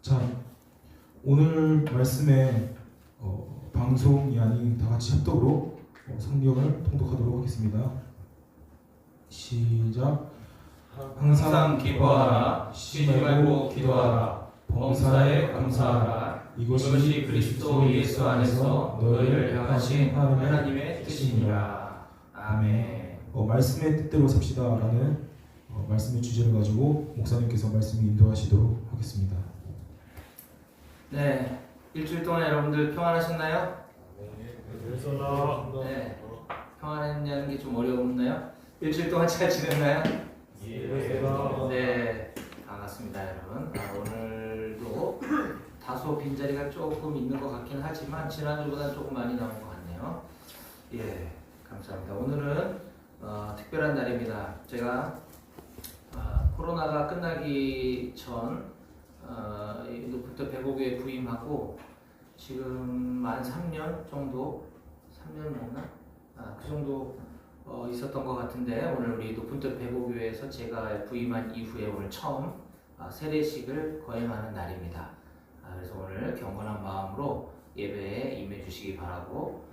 자, 오늘 말씀의 방송이 아닌 다 같이 합독으로 성경을 통독하도록 하겠습니다. 시작. 항상 기뻐하라. 쉬지 말고 기도하라. 범사에 감사하라. 이것이 그리스도 예수 안에서 너희를 향하신 하나님의 뜻이니라. 아멘. 말씀의 뜻대로 삽시다라는 말씀의 주제를 가지고 목사님께서 말씀을 인도하시도록 하겠습니다. 네, 일주일 동안 여러분들 평안하셨나요? 네. 평안했냐는 게 좀 어려웠나요? 일주일 동안 잘 지냈나요? 네, 반갑습니다, 여러분. 오늘도 다소 빈자리가 조금 있는 것 같긴 하지만 지난주보다 조금 많이 나온 것 같네요. 예, 감사합니다. 오늘은 특별한 날입니다. 제가 코로나가 끝나기 전 노프트 배고교에 부임하고 지금 만 3년 정도, 3년 넘나? 그 정도 있었던 것 같은데, 오늘 우리 노프트 배고교에서 제가 부임한 이후에 오늘 처음 세례식을 거행하는 날입니다. 그래서 오늘 경건한 마음으로 예배에 임해 주시기 바라고,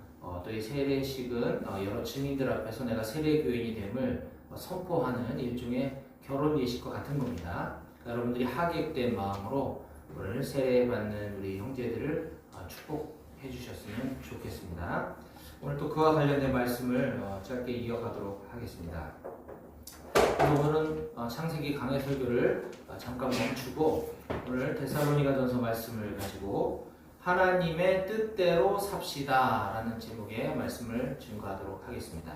또 이 세례식은 여러 증인들 앞에서 내가 세례교인이 됨을 선포하는 일종의 결혼 예식과 같은 겁니다. 여러분들이 하객된 마음으로 오늘 세례받는 우리 형제들을 축복해 주셨으면 좋겠습니다. 오늘 또 그와 관련된 말씀을 짧게 이어가도록 하겠습니다. 오늘은 창세기 강해 설교를 잠깐 멈추고 오늘 데살로니가전서 말씀을 가지고 하나님의 뜻대로 삽시다 라는 제목의 말씀을 증거하도록 하겠습니다.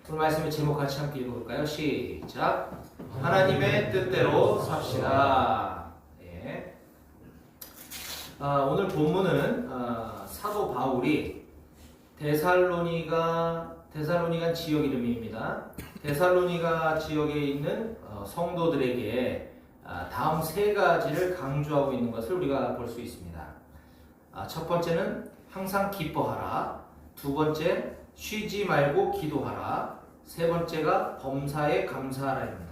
오늘 말씀의 제목 같이 함께 읽어볼까요? 시작! 하나님의 뜻대로 삽시다. 네. 오늘 본문은 사도 바울이 데살로니가 지역 이름입니다. 데살로니가 지역에 있는 성도들에게 다음 세 가지를 강조하고 있는 것을 우리가 볼 수 있습니다. 첫 번째는 항상 기뻐하라. 두 번째, 쉬지 말고 기도하라. 세 번째가 범사에 감사하라입니다.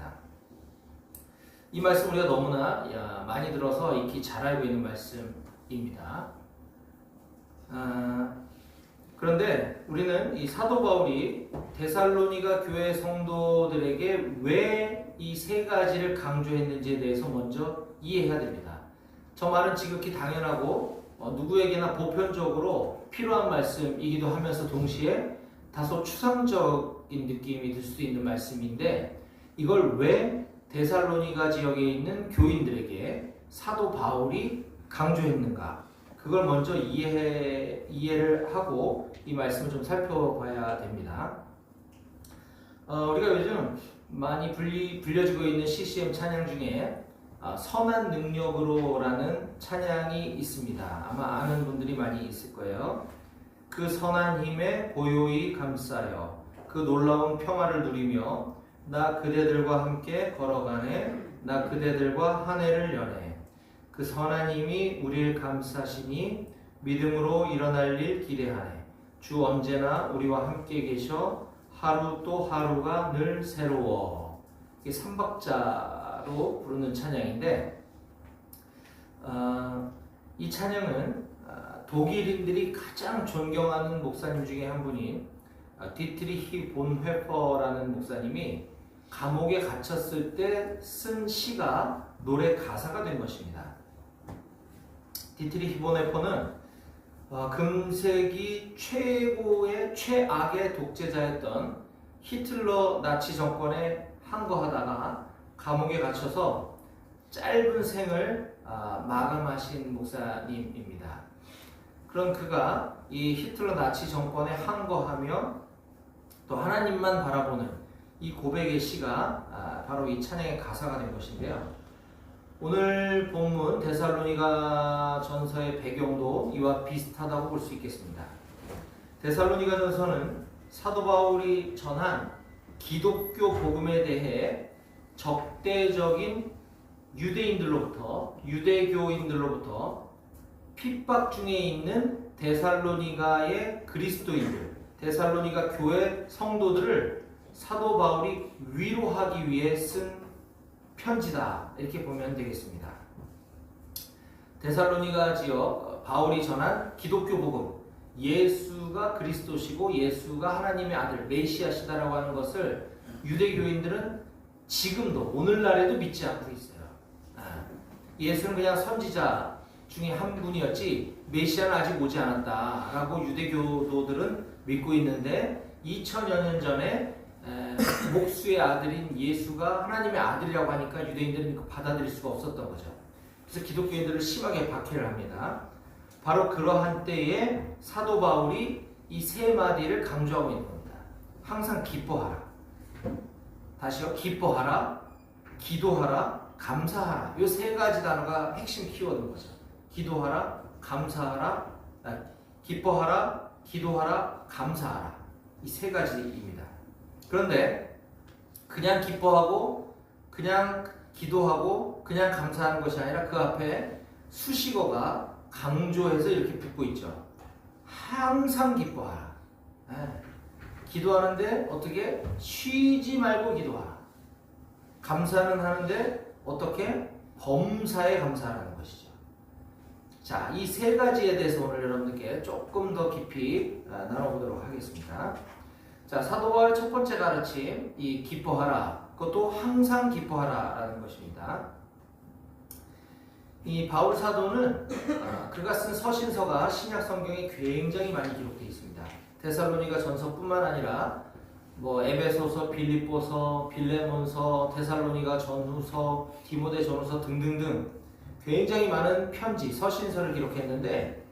이 말씀 우리가 너무나 많이 들어서 익히 잘 알고 있는 말씀입니다. 그런데 우리는 이 사도 바울이 데살로니가 교회 성도들에게 왜 이 세 가지를 강조했는지에 대해서 먼저 이해해야 됩니다. 저 말은 지극히 당연하고 누구에게나 보편적으로 필요한 말씀이기도 하면서 동시에 다소 추상적인 느낌이 들 수 있는 말씀인데, 이걸 왜 데살로니가 지역에 있는 교인들에게 사도 바울이 강조했는가, 그걸 먼저 이해를 하고 이 말씀을 좀 살펴봐야 됩니다. 우리가 요즘 많이 불려지고 있는 CCM 찬양 중에 선한 능력으로라는 찬양이 있습니다. 아마 아는 분들이 많이 있을 거예요. 그 선한 힘에 고요히 감싸여 그 놀라운 평화를 누리며 나 그대들과 함께 걸어가네. 나 그대들과 한 해를 여네. 그 선한 힘이 우리를 감싸시니 믿음으로 일어날 일 기대하네. 주 언제나 우리와 함께 계셔 하루 또 하루가 늘 새로워. 이게 3박자로 부르는 찬양인데, 이 찬양은 독일인들이 가장 존경하는 목사님 중에 한 분인 디트리히 본회퍼라는 목사님이 감옥에 gat혔을 때 쓴 시가 노래 가사가 된 것입니다. 디트리히 본회퍼는 금세기 최악의 독재자였던 히틀러 나치 정권에 항거하다가 감옥에 갇혀서 짧은 생을 마감하신 목사님입니다. 그런 그가 이 히틀러 나치 정권에 항거하며 또 하나님만 바라보는 이 고백의 시가 바로 이 찬양의 가사가 된 것인데요. 오늘 본문 데살로니가 전서의 배경도 이와 비슷하다고 볼 수 있겠습니다. 데살로니가 전서는 사도 바울이 전한 기독교 복음에 대해 적대적인 유대교인들로부터 핍박 중에 있는 데살로니가의 그리스도인들, 데살로니가 교회 성도들을 사도 바울이 위로하기 위해 쓴 편지다, 이렇게 보면 되겠습니다. 데살로니가 지역 바울이 전한 기독교 복음, 예수가 그리스도시고 예수가 하나님의 아들 메시아시다라고 하는 것을 유대교인들은 지금도 오늘날에도 믿지 않고 있어요. 예수는 그냥 선지자 중에 한 분이었지 메시아는 아직 오지 않았다라고 유대교도들은 믿고 있는데 2000여 년 전에 목수의 아들인 예수가 하나님의 아들이라고 하니까 유대인들은 받아들일 수가 없었던 거죠. 그래서 기독교인들을 심하게 박해를 합니다. 바로 그러한 때에 사도 바울이 이 세 마디를 강조하고 있는 겁니다. 항상 기뻐하라. 다시요. 기뻐하라, 기도하라, 감사하라. 이 세 가지 단어가 핵심 키워드인 거죠. 기도하라, 감사하라, 기뻐하라, 기도하라, 감사하라. 이 세 가지입니다. 그런데 그냥 기뻐하고 그냥 기도하고 그냥 감사하는 것이 아니라 그 앞에 수식어가 강조해서 이렇게 붙고 있죠. 항상 기뻐하라. 기도하는데 어떻게? 쉬지 말고 기도하라. 감사는 하는데 어떻게? 범사에 감사하라는 것이죠. 자, 이 세 가지에 대해서 오늘 여러분들께 조금 더 깊이 나눠보도록 하겠습니다. 자, 사도 바울의 첫 번째 가르침, 이 기뻐하라. 그것도 항상 기뻐하라라는 것입니다. 이 바울 사도는 그가 쓴 서신서가 신약 성경에 굉장히 많이 기록되어 있습니다. 데살로니가 전서뿐만 아니라 뭐 에베소서, 빌립보서, 빌레몬서, 데살로니가 전후서, 디모데 전후서 등등등 굉장히 많은 편지, 서신서를 기록했는데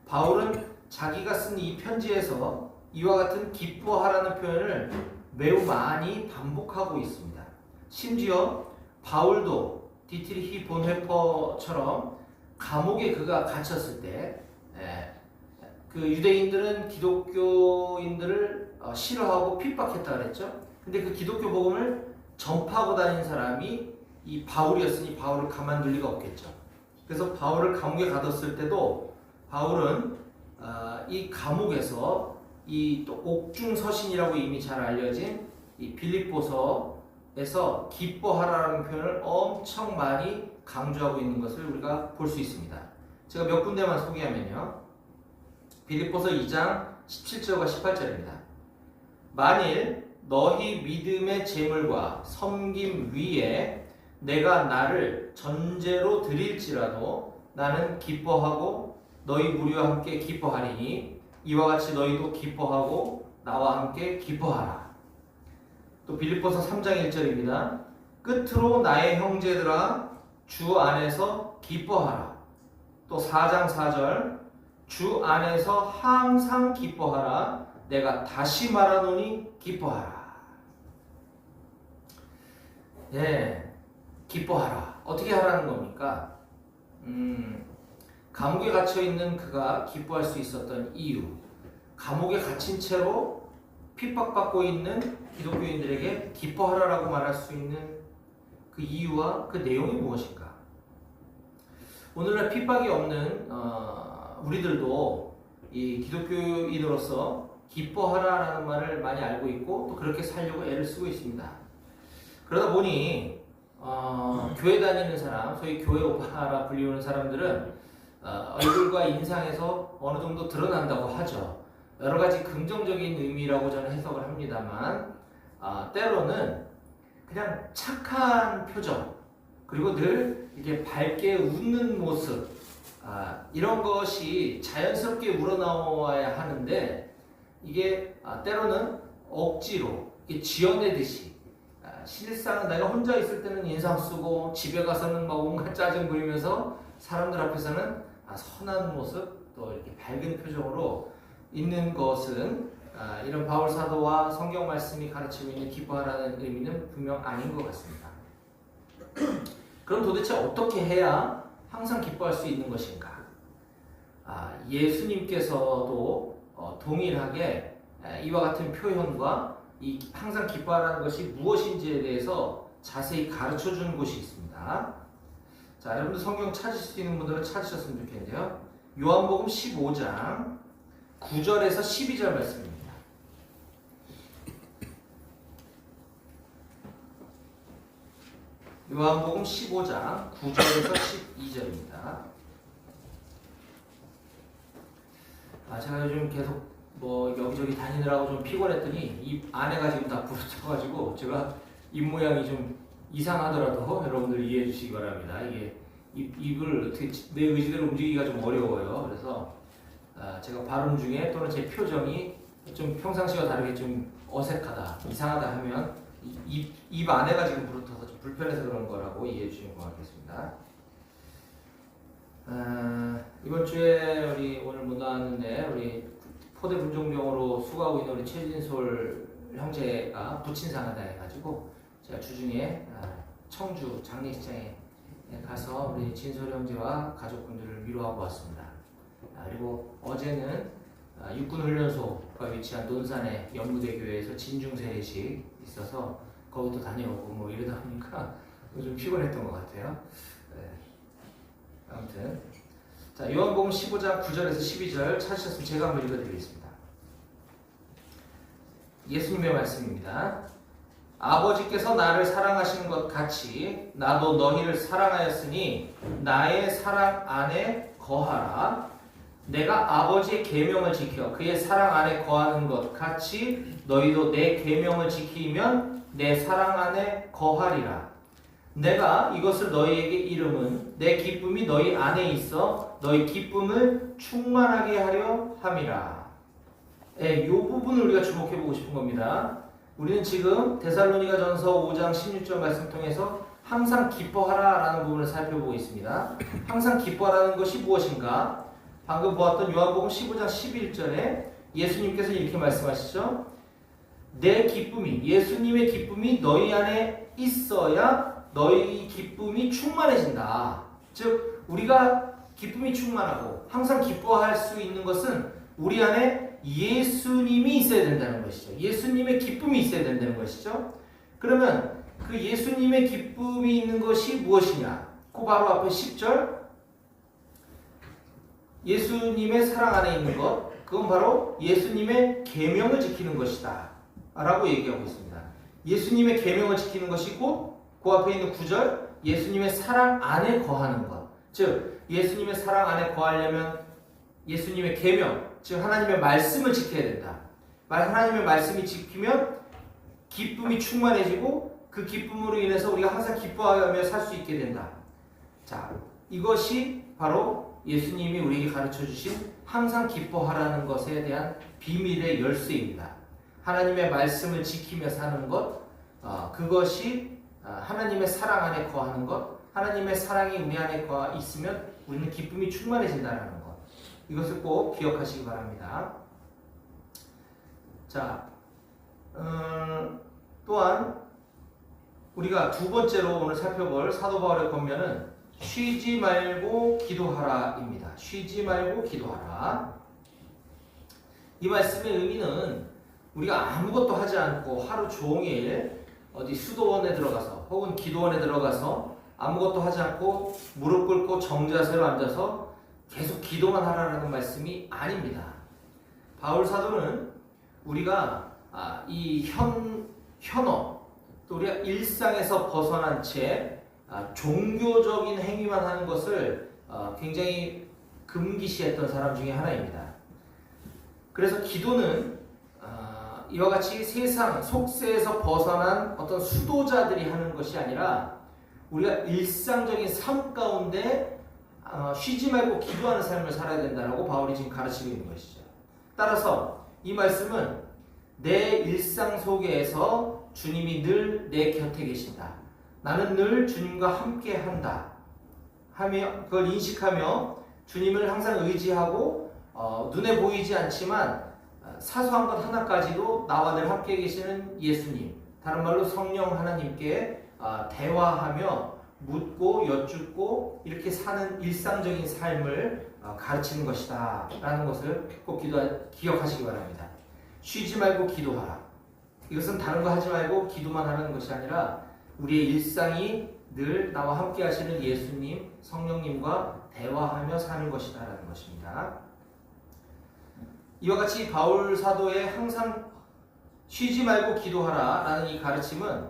바울은 자기가 쓴 이 편지에서 이와 같은 기뻐하라는 표현을 매우 많이 반복하고 있습니다. 심지어 바울도 디트리히 본회퍼처럼 감옥에 그가 갇혔을 때 그 유대인들은 기독교인들을 싫어하고 핍박했다 그랬죠. 근데 그 기독교 복음을 전파하고 다닌 사람이 이 바울이었으니 바울을 가만둘 리가 없겠죠. 그래서 바울을 감옥에 가뒀을 때도 바울은 이 감옥에서 이 또 옥중서신이라고 이미 잘 알려진 이 빌립보서에서 기뻐하라는 표현을 엄청 많이 강조하고 있는 것을 우리가 볼 수 있습니다. 제가 몇 군데만 소개하면요. 빌립보서 2장 17절과 18절입니다. 만일 너희 믿음의 재물과 섬김 위에 내가 나를 전제로 드릴지라도 나는 기뻐하고 너희 무리와 함께 기뻐하리니 이와 같이 너희도 기뻐하고 나와 함께 기뻐하라. 또 빌립보서 3장 1절입니다. 끝으로 나의 형제들아 주 안에서 기뻐하라. 또 4장 4절 주 안에서 항상 기뻐하라. 내가 다시 말하노니 기뻐하라. 네, 기뻐하라. 어떻게 하라는 겁니까? 감옥에 갇혀 있는 그가 기뻐할 수 있었던 이유, 감옥에 갇힌 채로 핍박받고 있는 기독교인들에게 기뻐하라라고 말할 수 있는 그 이유와 그 내용이 무엇인가? 오늘날 핍박이 없는 우리들도 이 기독교인으로서 기뻐하라라는 말을 많이 알고 있고 또 그렇게 살려고 애를 쓰고 있습니다. 그러다 보니 교회 다니는 사람, 소위 교회 오빠라 불리우는 사람들은 얼굴과 인상에서 어느 정도 드러난다고 하죠. 여러 가지 긍정적인 의미라고 저는 해석을 합니다만 때로는 그냥 착한 표정 그리고 늘 이렇게 밝게 웃는 모습 이런 것이 자연스럽게 우러나와야 하는데 이게 때로는 억지로 지어내듯이 실상 내가 혼자 있을 때는 인상 쓰고 집에 가서는 막 온갖 짜증 부리면서 사람들 앞에서는 선한 모습 또 이렇게 밝은 표정으로 있는 것은 이런 바울 사도와 성경 말씀이 가르치고 있는 기뻐하라는 의미는 분명 아닌 것 같습니다. 그럼 도대체 어떻게 해야 항상 기뻐할 수 있는 것인가? 예수님께서도 동일하게 이와 같은 표현과 이 항상 기뻐하라는 것이 무엇인지에 대해서 자세히 가르쳐 주는 곳이 있습니다. 자, 여러분들 성경 찾으실 수 있는 분들은 찾으셨으면 좋겠는데요. 요한복음 15장 9절에서 12절 말씀입니다. 요한복음 15장 9절에서 12절입니다. 제가 요즘 계속 뭐 여기저기 다니느라고 좀 피곤했더니 입 안에가 지금 다 부러져가지고 제가 입 모양이 좀 이상하더라도 여러분들 이해해 주시기 바랍니다. 이게 입을 어떻게 내 의지대로 움직이기가 좀 어려워요. 그래서 제가 발음 중에 또는 제 표정이 좀 평상시와 다르게 좀 어색하다, 이상하다 하면 입 안에가 지금 부러져서 좀 불편해서 그런 거라고 이해해 주시면 고맙겠습니다. 이번 주에 우리 오늘 못 나왔는데 우리 포대 분종병으로 수고하고 있는 우리 최진솔 형제가 부친상하다 해가지고 제가 주중에 청주 장례식장에 가서 우리 진솔 형제와 가족분들을 위로하고 왔습니다. 그리고 어제는 육군훈련소가 위치한 논산의 연무대교에서 진중세례식 있어서 거기도 다녀오고 뭐 이러다 보니까 좀 피곤했던 것 같아요. 아무튼 자, 요한복음 15장 9절에서 12절 찾으셨으면 제가 한번 읽어드리겠습니다. 예수님의 말씀입니다. 아버지께서 나를 사랑하시는 것 같이 나도 너희를 사랑하였으니 나의 사랑 안에 거하라. 내가 아버지의 계명을 지켜 그의 사랑 안에 거하는 것 같이 너희도 내 계명을 지키면 내 사랑 안에 거하리라. 내가 이것을 너희에게 이름은 내 기쁨이 너희 안에 있어 너희 기쁨을 충만하게 하려 함이라. 이 부분을 우리가 주목해 보고 싶은 겁니다. 우리는 지금 데살로니가전서 5장 16절 말씀 통해서 항상 기뻐하라 라는 부분을 살펴보고 있습니다. 항상 기뻐하라는 것이 무엇인가? 방금 보았던 요한복음 15장 11절에 예수님께서 이렇게 말씀하시죠. 내 기쁨이, 예수님의 기쁨이 너희 안에 있어야 너희 기쁨이 충만해진다. 즉 우리가 기쁨이 충만하고 항상 기뻐할 수 있는 것은 우리 안에 예수님이 있어야 된다는 것이죠. 예수님의 기쁨이 있어야 된다는 것이죠. 그러면 그 예수님의 기쁨이 있는 것이 무엇이냐? 그 바로 앞에 10절 예수님의 사랑 안에 있는 것, 그건 바로 예수님의 계명을 지키는 것이다 라고 얘기하고 있습니다. 예수님의 계명을 지키는 것이 곧 그 앞에 있는 9절 예수님의 사랑 안에 거하는 것. 즉 예수님의 사랑 안에 거하려면 예수님의 계명, 즉 하나님의 말씀을 지켜야 된다. 하나님의 말씀이 지키면 기쁨이 충만해지고 그 기쁨으로 인해서 우리가 항상 기뻐하며 살 수 있게 된다. 자, 이것이 바로 예수님이 우리에게 가르쳐 주신 항상 기뻐하라는 것에 대한 비밀의 열쇠입니다. 하나님의 말씀을 지키며 사는 것, 그것이 하나님의 사랑 안에 거하는 것, 하나님의 사랑이 우리 안에 있으면 우리는 기쁨이 충만해진다는 것. 이것을 꼭 기억하시기 바랍니다. 자, 또한 우리가 두 번째로 오늘 살펴볼 사도 바울의 권면은 쉬지 말고 기도하라입니다. 쉬지 말고 기도하라. 이 말씀의 의미는 우리가 아무것도 하지 않고 하루 종일 어디 수도원에 들어가서 혹은 기도원에 들어가서 아무것도 하지 않고 무릎 꿇고 정자세로 앉아서 계속 기도만 하라는 말씀이 아닙니다. 바울 사도는 우리가 이 현어 또 우리가 일상에서 벗어난 채 종교적인 행위만 하는 것을 굉장히 금기시했던 사람 중에 하나입니다. 그래서 기도는 이와 같이 세상 속세에서 벗어난 어떤 수도자들이 하는 것이 아니라 우리가 일상적인 삶 가운데 쉬지 말고 기도하는 삶을 살아야 된다고 바울이 지금 가르치고 있는 것이죠. 따라서 이 말씀은 내 일상 속에서 주님이 늘 내 곁에 계신다. 나는 늘 주님과 함께 한다. 하며 그걸 인식하며 주님을 항상 의지하고 눈에 보이지 않지만 사소한 것 하나까지도 나와 늘 함께 계시는 예수님, 다른 말로 성령 하나님께 대화하며 묻고 여쭙고 이렇게 사는 일상적인 삶을 가르치는 것이다 라는 것을 꼭 기억하시기 바랍니다. 쉬지 말고 기도하라. 이것은 다른 거 하지 말고 기도만 하는 것이 아니라 우리의 일상이 늘 나와 함께 하시는 예수님, 성령님과 대화하며 사는 것이다 라는 것입니다. 이와 같이 바울 사도의 항상 쉬지 말고 기도하라 라는 이 가르침은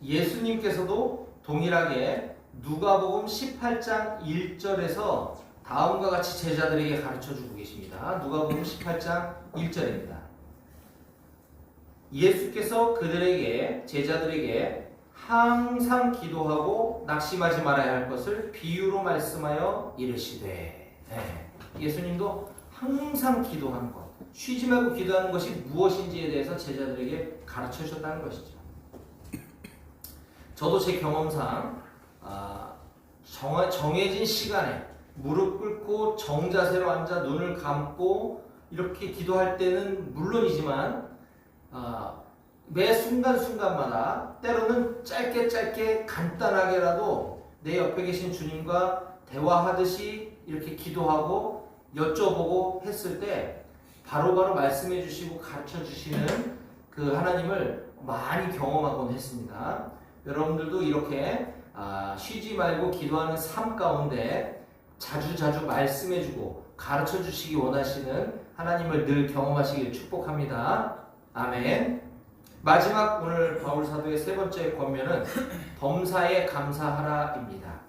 예수님께서도 동일하게 누가복음 18장 1절에서 다음과 같이 제자들에게 가르쳐주고 계십니다. 누가복음 18장 1절입니다. 예수께서 그들에게 제자들에게 항상 기도하고 낙심하지 말아야 할 것을 비유로 말씀하여 이르시되, 예수님도 항상 기도하는 것, 쉬지 말고 기도하는 것이 무엇인지에 대해서 제자들에게 가르쳐 주셨다는 것이죠. 저도 제 경험상 정해진 시간에 무릎 꿇고 정자세로 앉아 눈을 감고 이렇게 기도할 때는 물론이지만 매 순간순간마다 때로는 짧게 간단하게라도 내 옆에 계신 주님과 대화하듯이 이렇게 기도하고 여쭤보고 했을 때 바로바로 말씀해 주시고 가르쳐 주시는 그 하나님을 많이 경험하곤 했습니다. 여러분들도 이렇게 쉬지 말고 기도하는 삶 가운데 자주 말씀해 주고 가르쳐 주시기 원하시는 하나님을 늘 경험하시길 축복합니다. 아멘. 마지막 오늘 바울 사도의 세 번째 권면은 범사에 감사하라입니다.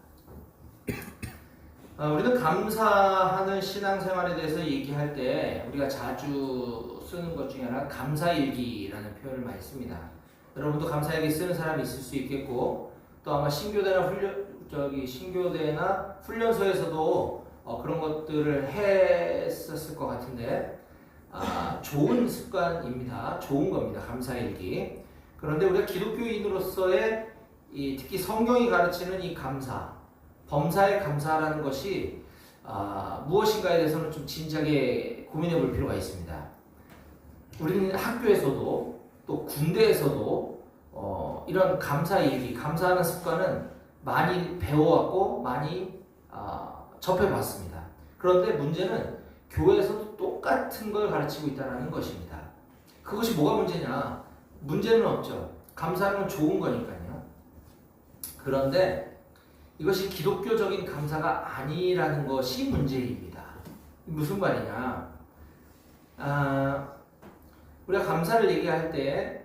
우리는 감사하는 신앙생활에 대해서 얘기할 때 우리가 자주 쓰는 것 중에 하나가 감사일기라는 표현을 많이 씁니다. 여러분도 감사일기 쓰는 사람이 있을 수 있겠고, 또 아마 신교대나 훈련소에서도 그런 것들을 했었을 것 같은데, 좋은 습관입니다. 좋은 겁니다. 감사일기. 그런데 우리가 기독교인으로서의 특히 성경이 가르치는 이 감사, 범사에 감사라는 것이 무엇인가에 대해서는 좀 진지하게 고민해 볼 필요가 있습니다. 우리는 학교에서도 또 군대에서도 이런 감사일기, 감사하는 습관은 많이 배워왔고 많이 접해봤습니다. 그런데 문제는 교회에서도 똑같은 걸 가르치고 있다는 것입니다. 그것이 뭐가 문제냐? 문제는 없죠. 감사하는 건 좋은 거니까요. 그런데 이것이 기독교적인 감사가 아니라는 것이 문제입니다. 무슨 말이냐? 우리가 감사를 얘기할 때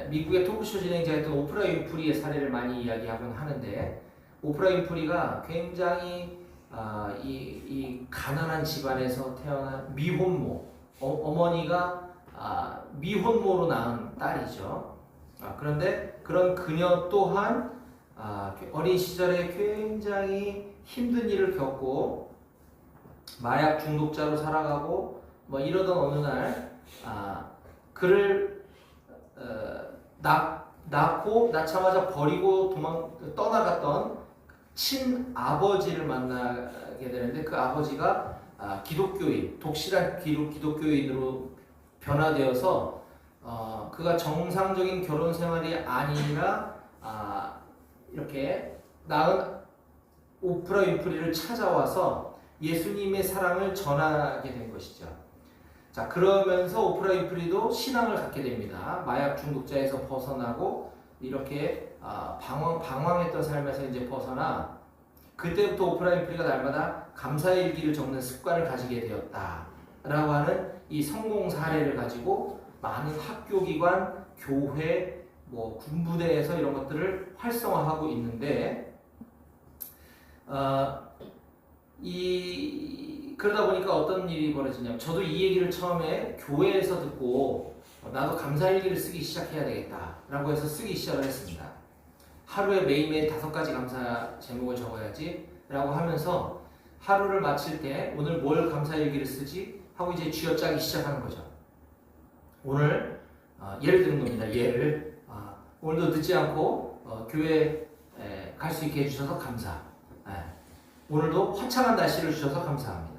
미국의 토크쇼 진행자였던 오프라 윈프리의 사례를 많이 이야기하곤 하는데, 오프라 윈프리가 굉장히 이 가난한 집안에서 태어난 미혼모, 어머니가 미혼모로 낳은 딸이죠. 그런데 그런 그녀 또한 어린 시절에 굉장히 힘든 일을 겪고 마약 중독자로 살아가고 뭐 이러던 어느 날 그를 낳고 낳자마자 버리고 떠나갔던 친아버지를 만나게 되는데, 그 아버지가 기독교인, 독실한 기독교인으로 변화되어서 그가 정상적인 결혼 생활이 아니라 이렇게 낳은 오프라 윈프리를 찾아와서 예수님의 사랑을 전하게 된 것이죠. 자, 그러면서 오프라 윈프리도 신앙을 갖게 됩니다. 마약 중독자에서 벗어나고 이렇게 방황했던 삶에서 이제 벗어나, 그때부터 오프라 윈프리가 날마다 감사의 일기를 적는 습관을 가지게 되었다라고 하는 이 성공 사례를 가지고 많은 학교기관, 교회, 뭐 군부대에서 이런 것들을 활성화하고 있는데, 그러다 보니까 어떤 일이 벌어지냐면, 저도 이 얘기를 처음에 교회에서 듣고 나도 감사일기를 쓰기 시작해야 되겠다라고 해서 쓰기 시작을 했습니다. 하루에 매일매일 5가지 감사 제목을 적어야지 라고 하면서 하루를 마칠 때 오늘 뭘 감사일기를 쓰지 하고 이제 쥐어짜기 시작하는 거죠. 오늘 예를 드는 겁니다. 오늘도 늦지 않고 교회에 갈 수 있게 해주셔서 감사. 오늘도 화창한 날씨를 주셔서 감사합니다.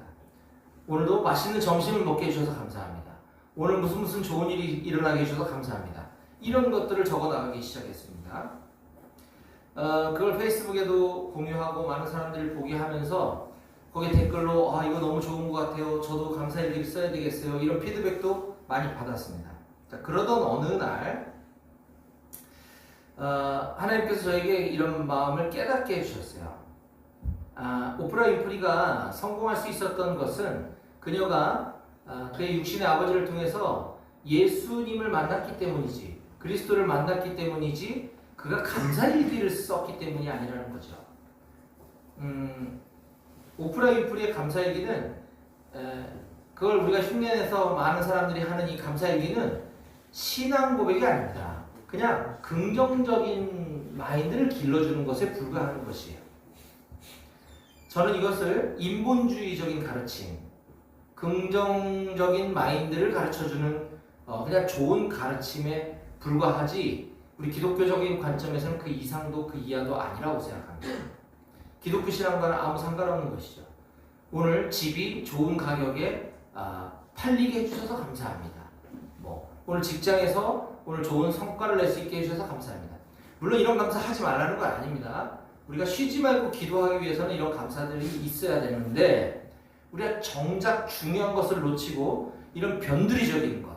오늘도 맛있는 점심을 먹게 해주셔서 감사합니다. 오늘 무슨 좋은 일이 일어나게 해주셔서 감사합니다. 이런 것들을 적어 나가기 시작했습니다. 그걸 페이스북에도 공유하고 많은 사람들이 보게 하면서 거기에 댓글로 이거 너무 좋은 것 같아요. 저도 감사일기를 써야 되겠어요. 이런 피드백도 많이 받았습니다. 자, 그러던 어느 날 하나님께서 저에게 이런 마음을 깨닫게 해주셨어요. 오프라 윈프리가 성공할 수 있었던 것은 그녀가 그의 육신의 아버지를 통해서 예수님을 만났기 때문이지, 그리스도를 만났기 때문이지, 그가 감사일기를 썼기 때문이 아니라는 거죠. 오프라 윈프리의 감사일기는 그걸 우리가 흉내내서 많은 사람들이 하는 이 감사일기는 신앙 고백이 아닙니다. 그냥 긍정적인 마인드를 길러주는 것에 불과한 것이에요. 저는 이것을 인본주의적인 가르침, 긍정적인 마인드를 가르쳐주는 그냥 좋은 가르침에 불과하지, 우리 기독교적인 관점에서는 그 이상도 그 이하도 아니라고 생각합니다. 기독교 신앙과는 아무 상관없는 것이죠. 오늘 집이 좋은 가격에 팔리게 해주셔서 감사합니다. 오늘 직장에서 오늘 좋은 성과를 낼 수 있게 해주셔서 감사합니다. 물론 이런 감사 하지 말라는 건 아닙니다. 우리가 쉬지 말고 기도하기 위해서는 이런 감사들이 있어야 되는데, 우리가 정작 중요한 것을 놓치고 이런 변두리적인 것,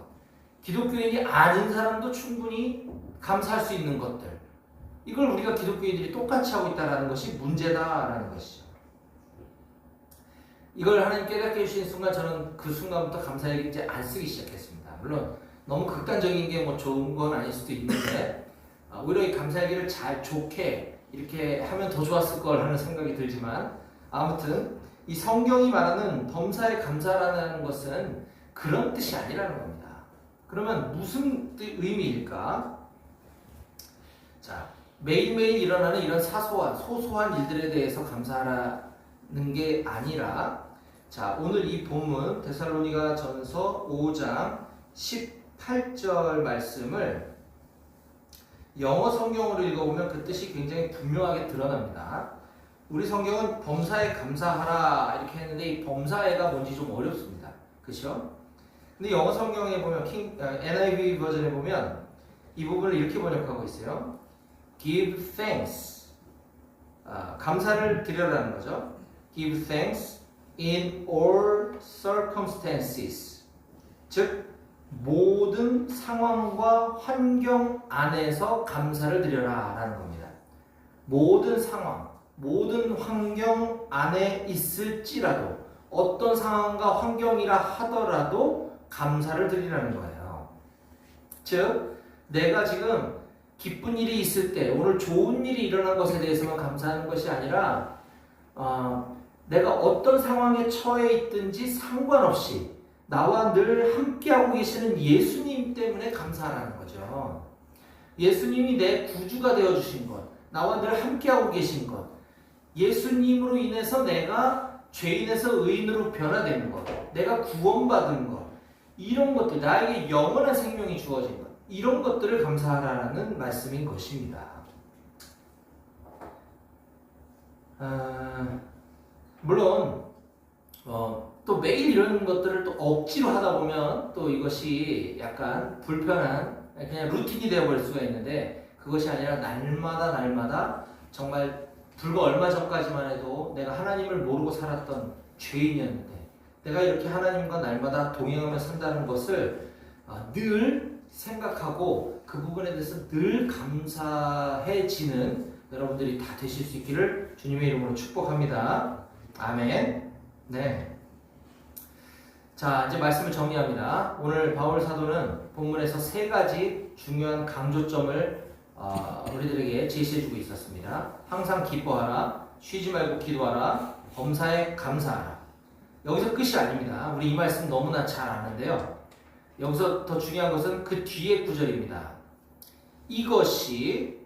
기독교인이 아닌 사람도 충분히 감사할 수 있는 것들, 이걸 우리가 기독교인들이 똑같이 하고 있다는 것이 문제다라는 것이죠. 이걸 하나님 깨닫게 해주신 순간 저는 그 순간부터 감사일기 이제 안 쓰기 시작했습니다. 물론 너무 극단적인 게 좋은 건 아닐 수도 있는데, 오히려 이 감사일기를 잘 좋게 이렇게 하면 더 좋았을 걸 하는 생각이 들지만, 아무튼 이 성경이 말하는 범사에 감사라는 것은 그런 뜻이 아니라는 겁니다. 그러면 무슨 의미일까? 자, 매일매일 일어나는 이런 소소한 일들에 대해서 감사하라는 게 아니라, 자, 오늘 이 본문 데살로니가 전서 5장 18절 말씀을 영어 성경으로 읽어보면 그 뜻이 굉장히 분명하게 드러납니다. 우리 성경은 범사에 감사하라 이렇게 했는데, 이 범사에가 뭔지 좀 어렵습니다. 그렇죠? 근데 영어 성경에 보면 NIV 버전에 보면 이 부분을 이렇게 번역하고 있어요. Give thanks. 감사를 드려라는 거죠. Give thanks in all circumstances. 즉 모든 상황과 환경 안에서 감사를 드려라 라는 겁니다. 모든 상황, 모든 환경 안에 있을지라도, 어떤 상황과 환경이라 하더라도 감사를 드리라는 거예요. 즉 내가 지금 기쁜 일이 있을 때, 오늘 좋은 일이 일어난 것에 대해서만 감사하는 것이 아니라 내가 어떤 상황에 처해 있든지 상관없이 나와 늘 함께하고 계시는 예수님 때문에 감사하라는 거죠. 예수님이 내 구주가 되어주신 것, 나와 늘 함께하고 계신 것, 예수님으로 인해서 내가 죄인에서 의인으로 변화되는 것, 내가 구원받은 것, 이런 것들, 나에게 영원한 생명이 주어진 것, 이런 것들을 감사하라는 말씀인 것입니다. 물론 또 매일 이런 것들을 또 억지로 하다 보면 또 이것이 약간 불편한 그냥 루틴이 되어버릴 수가 있는데, 그것이 아니라 날마다 정말 불과 얼마 전까지만 해도 내가 하나님을 모르고 살았던 죄인이었는데, 내가 이렇게 하나님과 날마다 동행하며 산다는 것을 늘 생각하고 그 부분에 대해서 늘 감사해지는 여러분들이 다 되실 수 있기를 주님의 이름으로 축복합니다. 아멘. 네. 자, 이제 말씀을 정리합니다. 오늘 바울 사도는 본문에서 세 가지 중요한 강조점을 우리들에게 제시해주고 있었습니다. 항상 기뻐하라, 쉬지 말고 기도하라, 범사에 감사하라. 여기서 끝이 아닙니다. 우리 이 말씀 너무나 잘 아는데요. 여기서 더 중요한 것은 그 뒤에 구절입니다. 이것이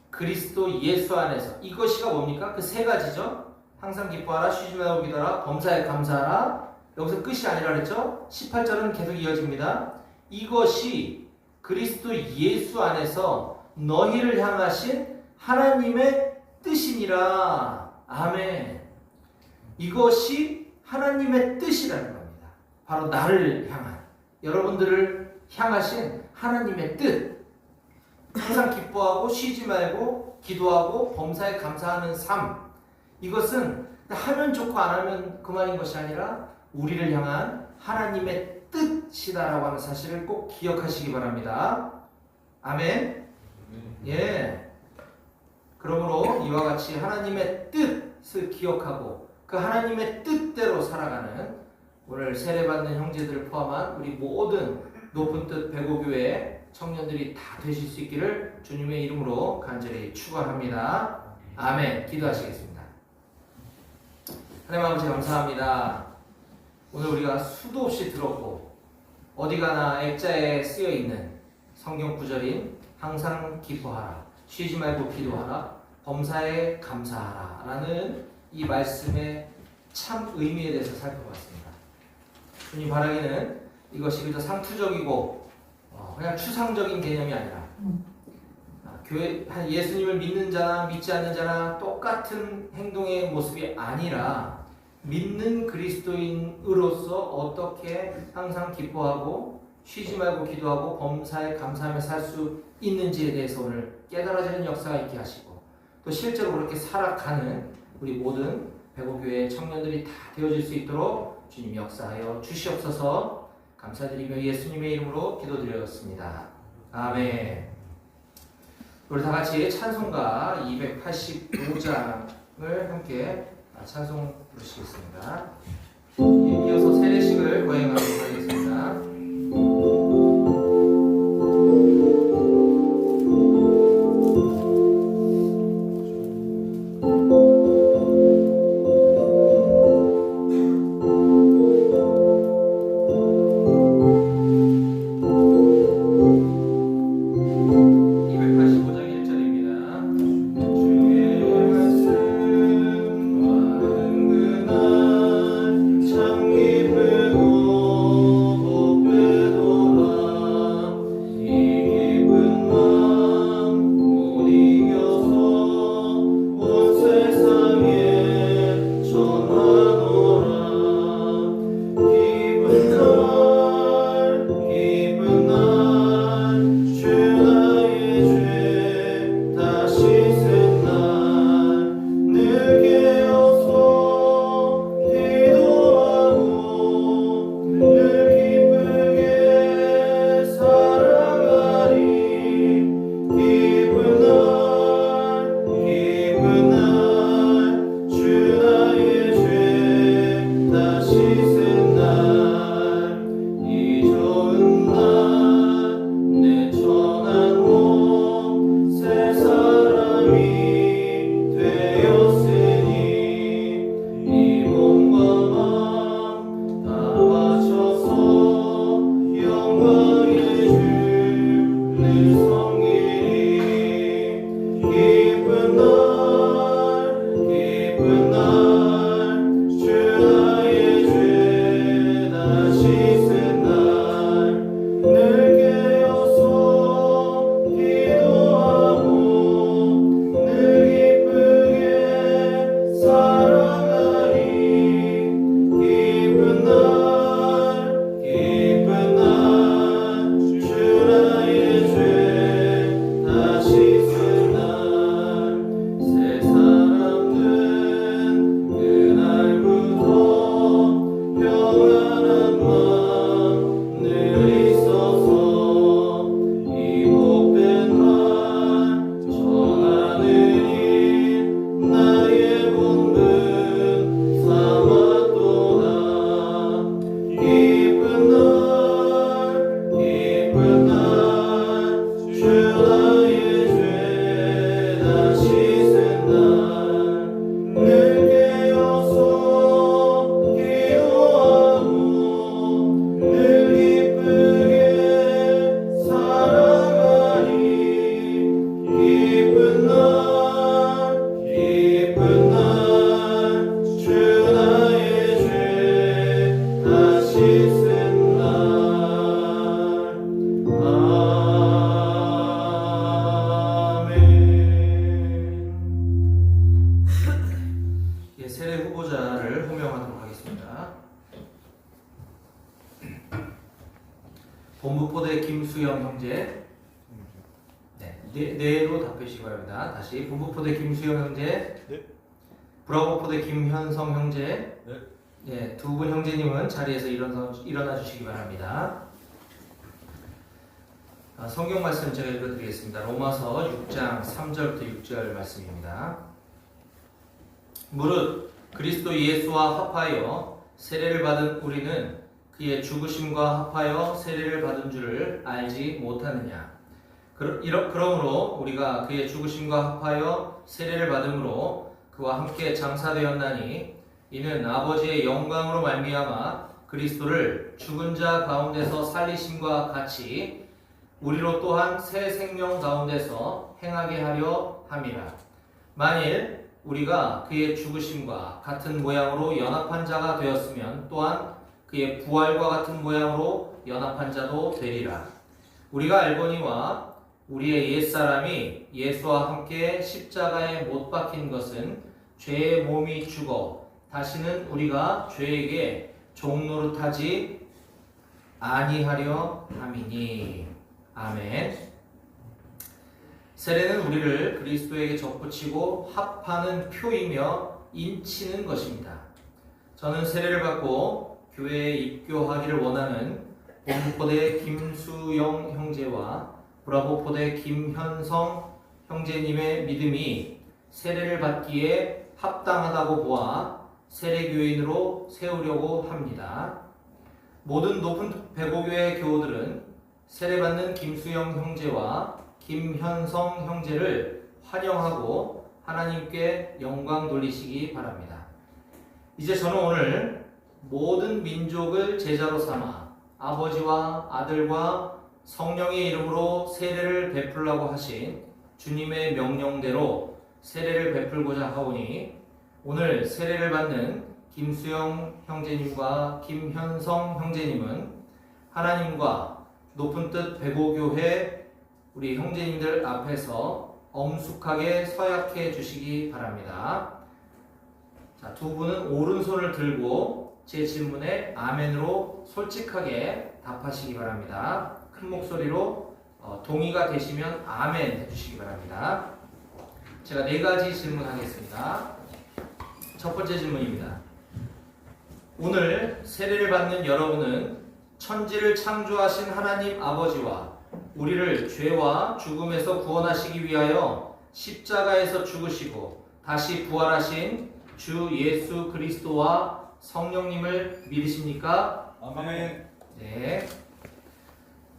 그리스도 예수 안에서, 이것이가 뭡니까? 그 세 가지죠. 항상 기뻐하라, 쉬지 말고 기도하라, 범사에 감사하라. 여기서 끝이 아니라 그랬죠? 18절은 계속 이어집니다. 이것이 그리스도 예수 안에서 너희를 향하신 하나님의 뜻이니라. 아멘. 이것이 하나님의 뜻이라는 겁니다. 바로 나를 향한, 여러분들을 향하신 하나님의 뜻. 항상 기뻐하고 쉬지 말고 기도하고 범사에 감사하는 삶. 이것은 하면 좋고 안 하면 그만인 것이 아니라 우리를 향한 하나님의 뜻이다라고 하는 사실을 꼭 기억하시기 바랍니다. 아멘. 예. 그러므로 이와 같이 하나님의 뜻을 기억하고 그 하나님의 뜻대로 살아가는 오늘 세례받는 형제들을 포함한 우리 모든 높은 뜻 배고교회 청년들이 다 되실 수 있기를 주님의 이름으로 간절히 축원합니다. 아멘. 기도하시겠습니다. 하나님 아버지 감사합니다. 오늘 우리가 수도 없이 들었고 어디 가나 액자에 쓰여 있는 성경 구절인 항상 기뻐하라, 쉬지 말고 기도하라, 범사에 감사하라 라는 이 말씀의 참 의미에 대해서 살펴봤습니다. 주님 바라기는 이것이 그저 상투적이고 그냥 추상적인 개념이 아니라 교회 예수님을 믿는 자나 믿지 않는 자나 똑같은 행동의 모습이 아니라 믿는 그리스도인으로서 어떻게 항상 기뻐하고 쉬지 말고 기도하고 범사에 감사하며 살 수 있는지에 대해서 오늘 깨달아지는 역사가 있게 하시고 또 실제로 그렇게 살아가는 우리 모든 배고교회 청년들이 다 되어질 수 있도록 주님 역사하여 주시옵소서. 감사드리며 예수님의 이름으로 기도드렸습니다. 아멘. 우리 다 같이 찬송가 285장을 함께 찬송 부르시겠습니다. 이어서 세례식을 거행하도록 하겠습니다. 본부포대 김수영 형제. 네로 답해주시기 바랍니다. 다시 본부포대 김수영 형제. 네. 브라보포대 김현성 형제. 네. 네, 두 분 형제님은 자리에서 일어나 주시기 바랍니다. 성경 말씀 제가 읽어드리겠습니다. 로마서 6장 3절부터 6절 말씀입니다. 무릇 그리스도 예수와 합하여 세례를 받은 우리는 그의 죽으심과 합하여 세례를 받은 줄을 알지 못하느냐. 그러므로 우리가 그의 죽으심과 합하여 세례를 받음으로 그와 함께 장사되었나니 이는 아버지의 영광으로 말미암아 그리스도를 죽은 자 가운데서 살리심과 같이 우리로 또한 새 생명 가운데서 행하게 하려 함이라. 만일 우리가 그의 죽으심과 같은 모양으로 연합한 자가 되었으면 또한 그의 부활과 같은 모양으로 연합한 자도 되리라. 우리가 알거니와 우리의 옛사람이 예수와 함께 십자가에 못 박힌 것은 죄의 몸이 죽어 다시는 우리가 죄에게 종노릇하지 아니하려 함이니. 아멘. 세례는 우리를 그리스도에게 접붙이고 합하는 표이며 인치는 것입니다. 저는 세례를 받고 교회에 입교하기를 원하는 본부포대 김수영 형제와 브라보포대 김현성 형제님의 믿음이 세례를 받기에 합당하다고 보아 세례교인으로 세우려고 합니다. 모든 높은 배고교회 교우들은 세례받는 김수영 형제와 김현성 형제를 환영하고 하나님께 영광 돌리시기 바랍니다. 이제 저는 오늘 모든 민족을 제자로 삼아 아버지와 아들과 성령의 이름으로 세례를 베풀라고 하신 주님의 명령대로 세례를 베풀고자 하오니, 오늘 세례를 받는 김수영 형제님과 김현성 형제님은 하나님과 높은 뜻 배고교회 우리 형제님들 앞에서 엄숙하게 서약해 주시기 바랍니다. 자, 두 분은 오른손을 들고 제 질문에 아멘으로 솔직하게 답하시기 바랍니다. 큰 목소리로 동의가 되시면 아멘 해주시기 바랍니다. 제가 4가지 질문하겠습니다. 첫 번째 질문입니다. 오늘 세례를 받는 여러분은 천지를 창조하신 하나님 아버지와 우리를 죄와 죽음에서 구원하시기 위하여 십자가에서 죽으시고 다시 부활하신 주 예수 그리스도와 성령님을 믿으십니까? 아멘. 네.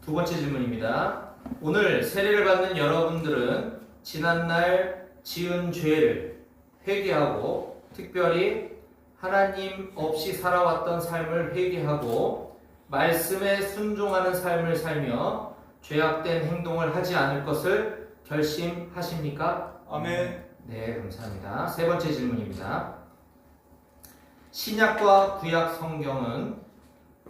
두 번째 질문입니다. 오늘 세례를 받는 여러분들은 지난날 지은 죄를 회개하고 특별히 하나님 없이 살아왔던 삶을 회개하고 말씀에 순종하는 삶을 살며 죄악된 행동을 하지 않을 것을 결심하십니까? 아멘. 네, 감사합니다. 세 번째 질문입니다. 신약과 구약 성경은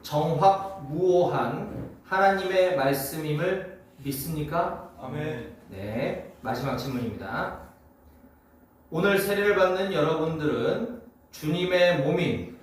정확무오한 하나님의 말씀임을 믿습니까? 아멘. 네, 마지막 질문입니다. 오늘 세례를 받는 여러분들은 주님의 몸인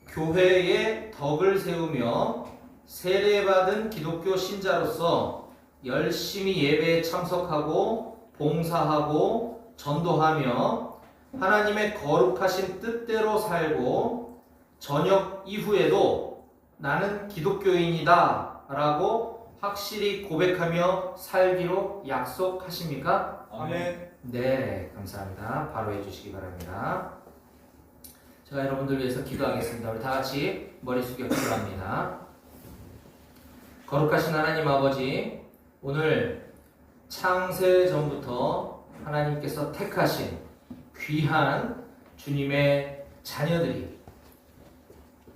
교회의 덕을 세우며 세례받은 기독교 신자로서 열심히 예배에 참석하고 봉사하고 전도하며 하나님의 거룩하신 뜻대로 살고 저녁 이후에도 나는 기독교인이다 라고 확실히 고백하며 살기로 약속하십니까? 아멘. 네, 감사합니다. 바로 해주시기 바랍니다. 제가 여러분들 위해서 기도하겠습니다. 우리 다 같이 머리 숙여 기도합니다. 거룩하신 하나님 아버지, 오늘 창세 전부터 하나님께서 택하신 귀한 주님의 자녀들이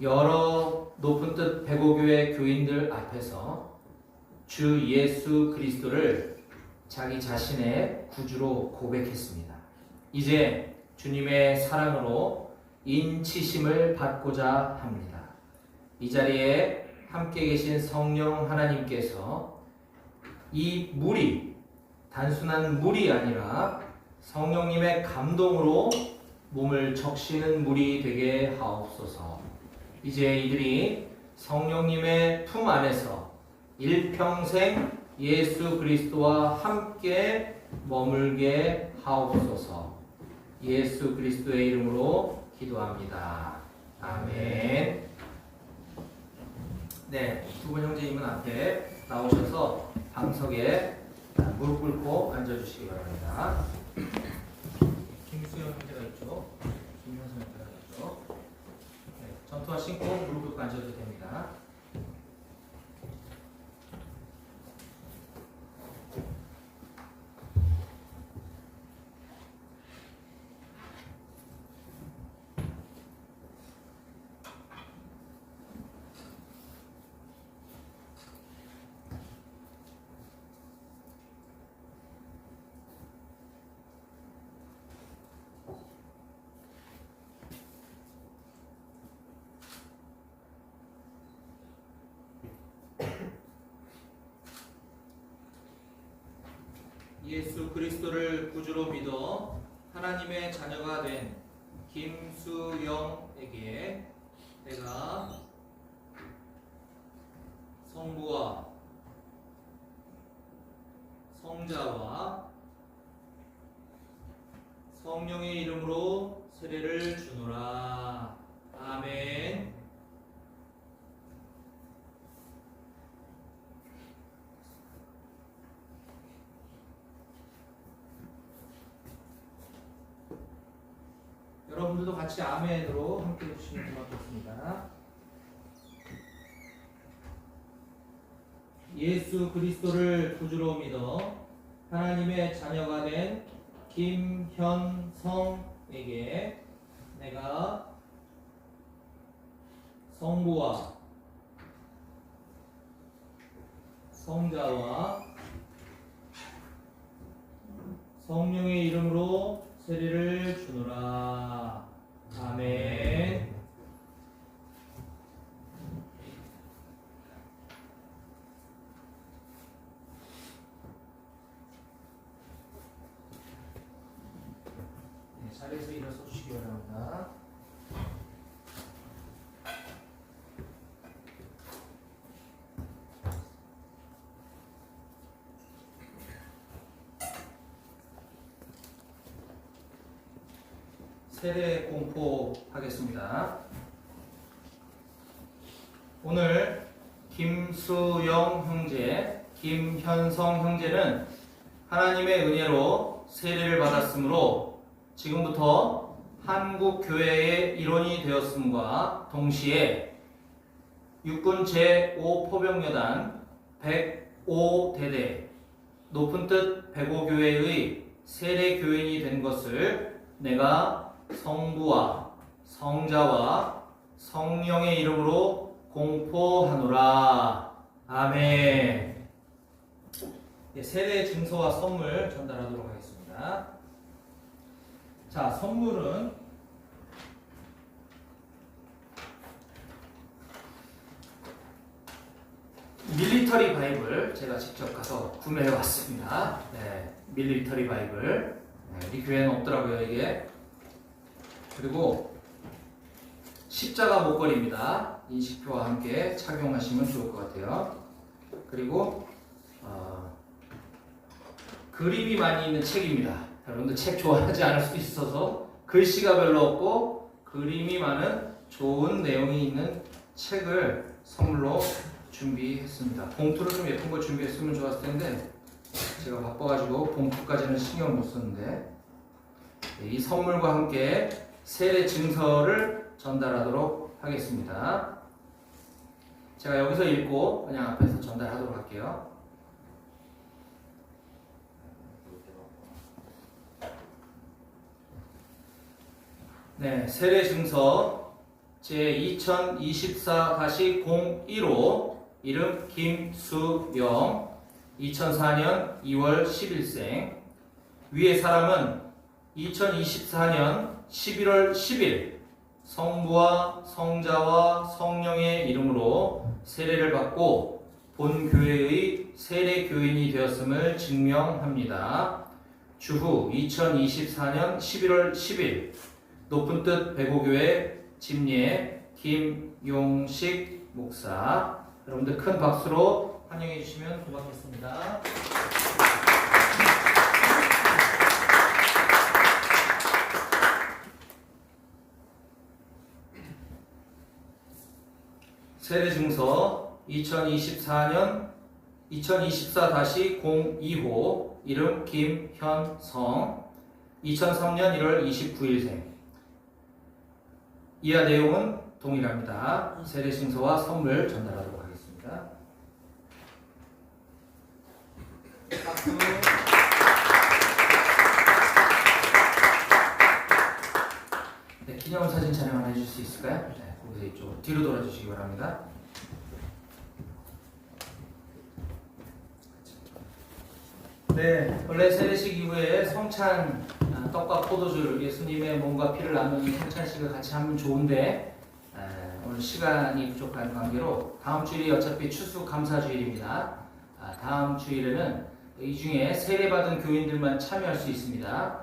여러 높은 뜻 배고교회 교인들 앞에서 주 예수 그리스도를 자기 자신의 구주로 고백했습니다. 이제 주님의 사랑으로 인치심을 받고자 합니다. 이 자리에 함께 계신 성령 하나님께서 이 물이 단순한 물이 아니라 성령님의 감동으로 몸을 적시는 물이 되게 하옵소서. 이제 이들이 성령님의 품 안에서 일평생 예수 그리스도와 함께 머물게 하옵소서. 예수 그리스도의 이름으로 기도합니다. 아멘. 네, 두 분 형제님은 앞에 나오셔서 방석에 무릎 꿇고 앉아주시기 바랍니다. 김수영 형제가 있죠. 김현성 형제가 있죠. 네, 전투화 신고 무릎 꿇고 앉아도 됩니다. 예수 그리스도를 구주로 믿어 하나님의 자녀가 된 김수영에게 내가 성부와 성자와 성령의 이름으로 세례를 주노라. 아멘. 여러분들도 같이 아멘으로 함께 해주시면 고맙겠습니다. 예수 그리스도를 구주로 믿어 하나님의 자녀가 된 김현성에게 내가 성부와 성자와 성령의 이름으로 세례를 주노라. 아멘. 네, 자리에서 일어서 주시기 바랍니다. 세례 공포하겠습니다. 오늘 김수영 형제, 김현성 형제는 하나님의 은혜로 세례를 받았으므로 지금부터 한국교회의 일원이 되었음과 동시에 육군 제5포병여단 105대대 높은 뜻 105교회의 세례교인이 된 것을 내가 성부와 성자와 성령의 이름으로 공포하노라. 아멘. 세례 증서와 선물 전달하도록 하겠습니다. 자, 선물은 밀리터리 바이블 제가 직접 가서 구매해 왔습니다. 네, 밀리터리 바이블. 네, 우리 교회는 없더라고요, 이게. 그리고 십자가 목걸이입니다. 인식표와 함께 착용하시면 좋을 것 같아요. 그리고 그림이 많이 있는 책입니다. 여러분들 책 좋아하지 않을 수도 있어서 글씨가 별로 없고 그림이 많은 좋은 내용이 있는 책을 선물로 준비했습니다. 봉투를 좀 예쁜 걸 준비했으면 좋았을 텐데 제가 바빠가지고 봉투까지는 신경 못 썼는데 이 선물과 함께 세례 증서를 전달하도록 하겠습니다. 제가 여기서 읽고 그냥 앞에서 전달하도록 할게요. 네, 세례 증서 제2024-01호 이름 김수영 2004년 2월 10일생 위의 사람은 2024년 11월 10일 성부와 성자와 성령의 이름으로 세례를 받고 본 교회의 세례 교인이 되었음을 증명합니다. 주후 2024년 11월 10일 높은 뜻 105교회 집례 김용식 목사 여러분들 큰 박수로 환영해 주시면 고맙겠습니다. 세례증서 2024-02호 이름 김현성 2003년 1월 29일생 이하 내용은 동일합니다. 세례증서와 선물 전달하도록 하겠습니다. 박수. 네, 기념사진 촬영 하나 해줄 수 있을까요? 네. 이쪽 뒤로 돌아주시기 바랍니다. 네, 원래 세례식 이후에 성찬 떡과 포도주 예수님의 몸과 피를 나누는 성찬식을 같이 하면 좋은데 오늘 시간이 부족한 관계로 다음 주일이 어차피 추수감사주일입니다. 다음 주일에는 이 중에 세례받은 교인들만 참여할 수 있습니다.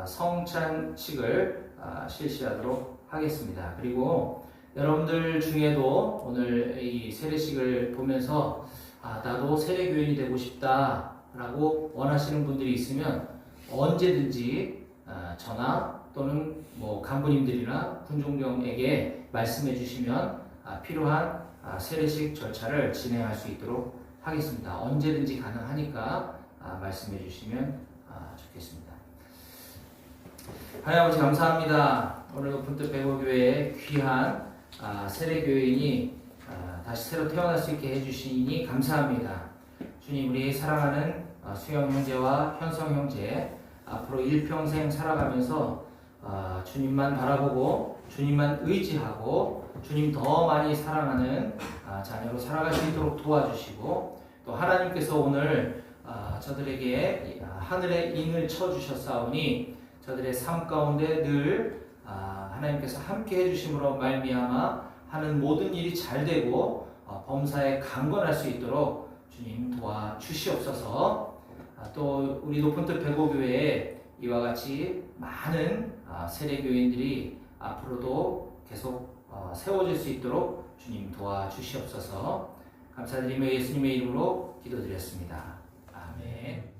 성찬식을 실시하도록 하겠습니다. 그리고 여러분들 중에도 오늘 이 세례식을 보면서 나도 세례교인이 되고 싶다 라고 원하시는 분들이 있으면 언제든지 전화 또는 뭐 간부님들이나 군종령에게 말씀해 주시면 필요한 세례식 절차를 진행할 수 있도록 하겠습니다. 언제든지 가능하니까 말씀해 주시면 좋겠습니다. 하나님 아버지 감사합니다. 오늘 높은 뜻 배고교회에 귀한 세례교인이 다시 새로 태어날 수 있게 해주시니 감사합니다. 주님, 우리 사랑하는 수영 형제와 현성 형제 앞으로 일평생 살아가면서 주님만 바라보고 주님만 의지하고 주님 더 많이 사랑하는 자녀로 살아갈 수 있도록 도와주시고, 또 하나님께서 오늘 저들에게 하늘의 인을 쳐주셨사오니 저들의 삶 가운데 늘 하나님께서 함께 해주심으로 말미암아 하는 모든 일이 잘 되고 범사에 강건할 수 있도록 주님 도와주시옵소서. 또 우리 높은 뜻 배고교회에 이와 같이 많은 세례교인들이 앞으로도 계속 세워질 수 있도록 주님 도와주시옵소서. 감사드리며 예수님의 이름으로 기도드렸습니다. 아멘.